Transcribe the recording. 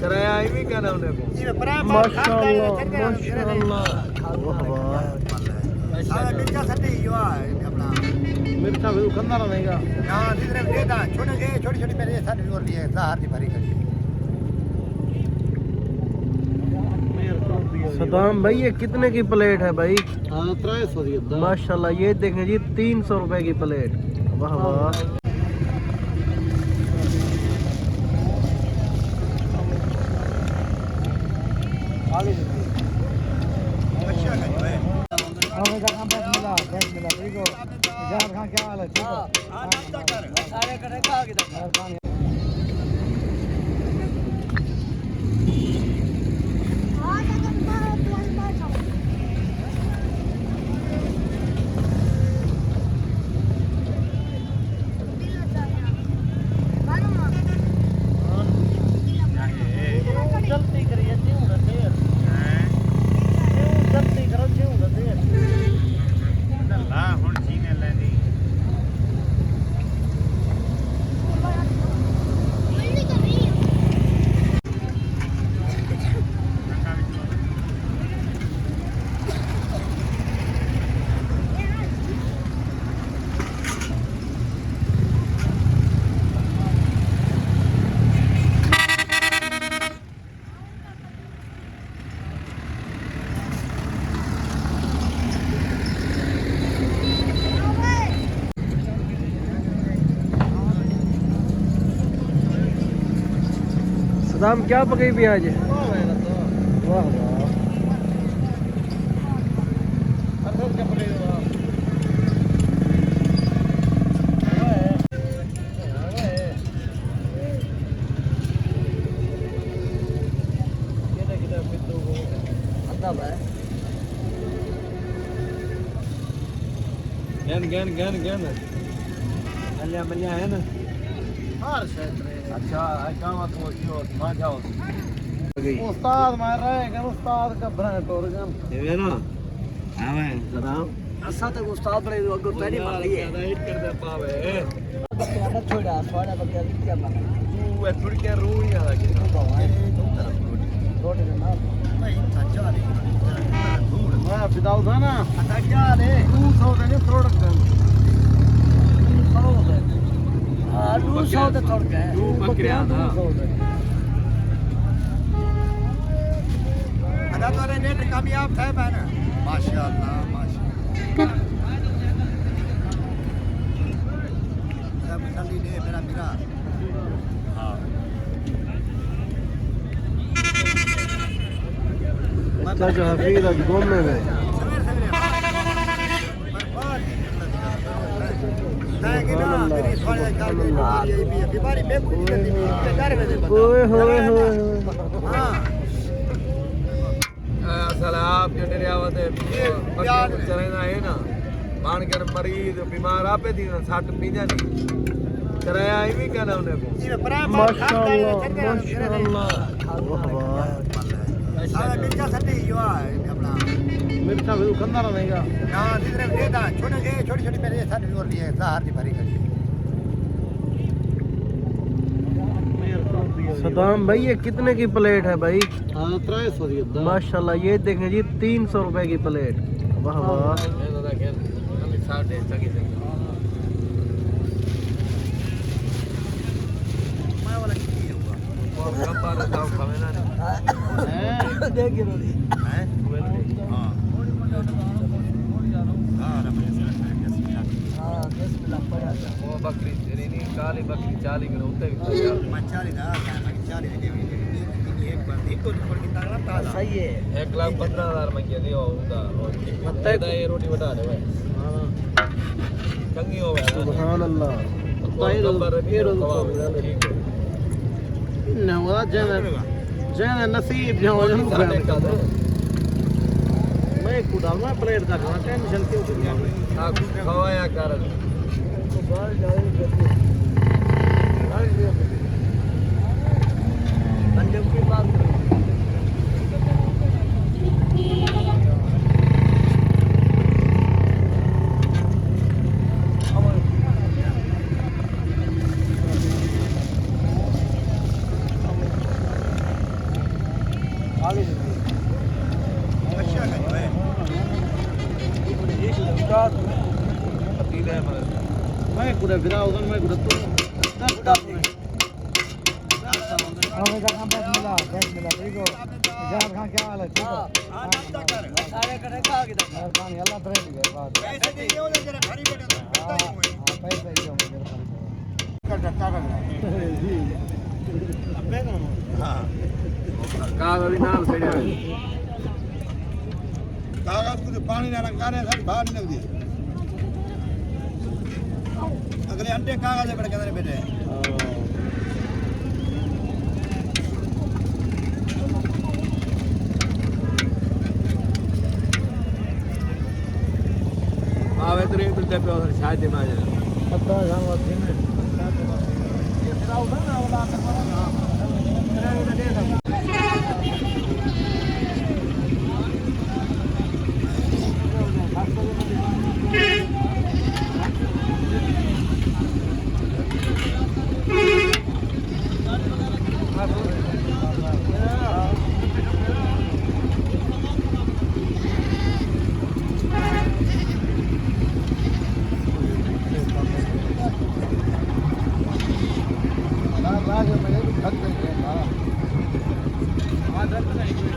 कराया ही भी क्या ना उन्हें को माशाल्लाह माशाल्लाह वाह वाह मिर्चा सटी यो अपना मिर्चा भी खंदा रहेगा हां जितने देता छोटे छोटी मेरे साथ और लिए जहर की भरी कर सदाम भाई ये कितने की प्लेट है भाई? हाँ 300 दी माशाल्लाह ये देखें जी 300 रुपए की प्लेट। वाह वाह क्या हाल है? ठीक है सारे करेगा किधर सदाम क्या पकई भी आज? वाह वाह गन मलिया है ना हर क्षेत्र अच्छा काम तो क्यों मां जाओ उस्ताद मार रहे हैं उस्ताद का भरा तोड़ गन ये ना आवे सदाम असा तक उस्ताद बड़े अगर पहली मार लिए हिट कर दे पावे बच्चा छोड़ा थोड़ा बच्चा क्या मार तू है थोड़ी क्या रू ही आ गई रोटी ना नहीं सच्चा नहीं मैं बिदाऊ था ना आता क्या ले 200 देने प्रोडक्ट हां 200 तो थोड़ के तू बकरिया ना अदा तो नेट कामयाब था बहना माशाल्लाह माशाल्लाह सब जल्दी दे मेरा हां अच्छा जो हफीज आज घूमने गए ओए होए होए आप जो डरियावत है चलेना है ना बाण कर मरीज बीमार आपे थी ना 60 पीजा नहीं कराया ही भी क्या ना उन्हें को माशाल्लाह माशाल्लाह वाह वाह मिर्चा सटी यो अपना मिर्चा भी खंदा रहेगा हां जितने देता छोटी मेरे साथ और लिए जहर की भरी कर सदाम भाई ये कितने की प्लेट है भाई? हाँ 300 दी माशाल्लाह ये देखें जी 300 रुपए की प्लेट। वाह वाह देखिए रोटी हैं हां हां 10 मिनट पड़ा वो बकरी तेरी नहीं काली बकरी 40 किलो उते 40 ना 40 दे एक बार एक तो पड़ के ताला ताला सही है 1,15,000 मंगिया दियो उनका मत्ते दा ये रोटी बता दे भाई हां चंगी हो गया सुभान अल्लाह ताई नंबर ये ठीक है ना वाला जने नसीब जो हो मैं कुदा मैं प्लेट का खाना टेंशन क्यों करना हां खवाया कर बाहर जाएंगे बंदे की बात आगे अच्छा कर है पतीले मगर मैं कुछ फिरा उधर मैं कुछ तो ना कुछ हमें का काम बैठ मिला ठीक हो जहां खान क्या हाल है ठीक हो हां नाश्ता कर सारे करे खा के मेहरबानी अल्लाह तेरे की बात पैसे दे दो जरा भारी बेटा पता ही हुए हां पैसे ही हो मेरे कर धक्का कर जी अबे कौन हां कागज भी नाल सेड़े कागज कुछ पानी ना रंगाने सारी बाहर नहीं लगती अगले अंडे कागज पे कहते बेटे आवे तो एक दे पे और शायद में आ जाए पता जान वाली में ये फिरा उधर ना वाला अंदर राज में थक गए